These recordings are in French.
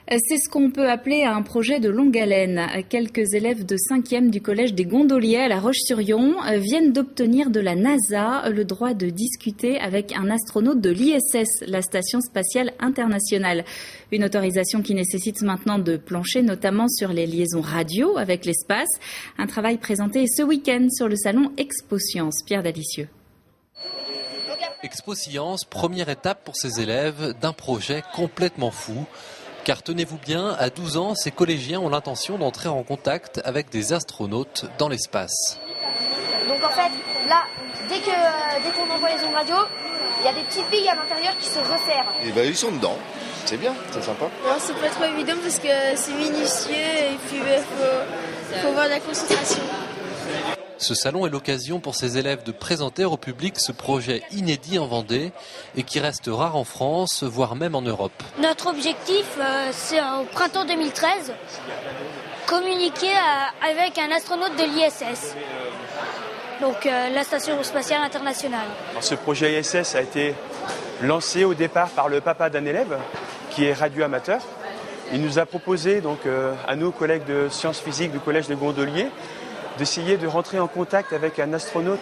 C'est ce qu'on peut appeler un projet de longue haleine. Quelques élèves de 5e du collège des Gondoliers à La Roche-sur-Yon viennent d'obtenir de la NASA le droit de discuter avec un astronaute de l'ISS, la Station spatiale internationale. Une autorisation qui nécessite maintenant de plancher notamment sur les liaisons radio avec l'espace. Un travail présenté ce week-end sur le salon Expo Science. Pierre Dalicieux. Expo Science, première étape pour ces élèves d'un projet complètement fou. Car tenez-vous bien, à 12 ans, ces collégiens ont l'intention d'entrer en contact avec des astronautes dans l'espace. Donc en fait, là, dès qu'on envoie les ondes radio, il y a des petites billes à l'intérieur qui se resserrent. Et ben ils sont dedans, c'est bien, c'est sympa. Alors, c'est pas trop évident parce que c'est minutieux et puis faut avoir de la concentration. Ce salon est l'occasion pour ces élèves de présenter au public ce projet inédit en Vendée et qui reste rare en France, voire même en Europe. Notre objectif, c'est au printemps 2013, communiquer avec un astronaute de l'ISS, donc la Station spatiale internationale. Alors, ce projet ISS a été lancé au départ par le papa d'un élève qui est radioamateur. Il nous a proposé, donc, à nous, collègues de sciences physiques du collège des Gondoliers, d'essayer de rentrer en contact avec un astronaute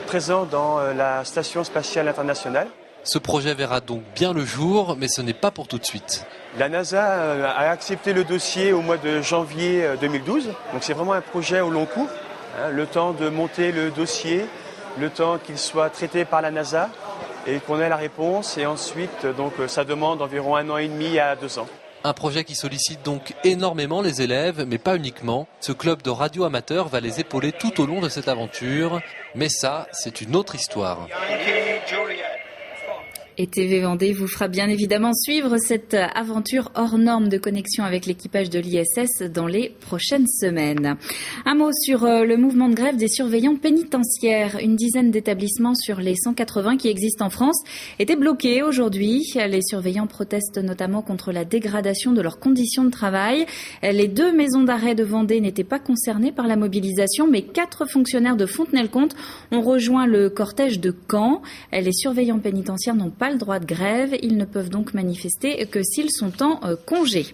présent dans la Station spatiale internationale. Ce projet verra donc bien le jour, mais ce n'est pas pour tout de suite. La NASA a accepté le dossier au mois de janvier 2012, donc c'est vraiment un projet au long cours. Le temps de monter le dossier, le temps qu'il soit traité par la NASA et qu'on ait la réponse, et ensuite donc ça demande environ 1 an et demi à 2 ans. Un projet qui sollicite donc énormément les élèves, mais pas uniquement. Ce club de radio-amateurs va les épauler tout au long de cette aventure. Mais ça, c'est une autre histoire. Et TV Vendée vous fera bien évidemment suivre cette aventure hors norme de connexion avec l'équipage de l'ISS dans les prochaines semaines. Un mot sur le mouvement de grève des surveillants pénitentiaires. Une dizaine d'établissements sur les 180 qui existent en France étaient bloqués aujourd'hui. Les surveillants protestent notamment contre la dégradation de leurs conditions de travail. Les 2 maisons d'arrêt de Vendée n'étaient pas concernées par la mobilisation, mais 4 fonctionnaires de Fontenay-le-Comte ont rejoint le cortège de Caen. Les surveillants pénitentiaires n'ont pas le droit de grève. Ils ne peuvent donc manifester que s'ils sont en congé.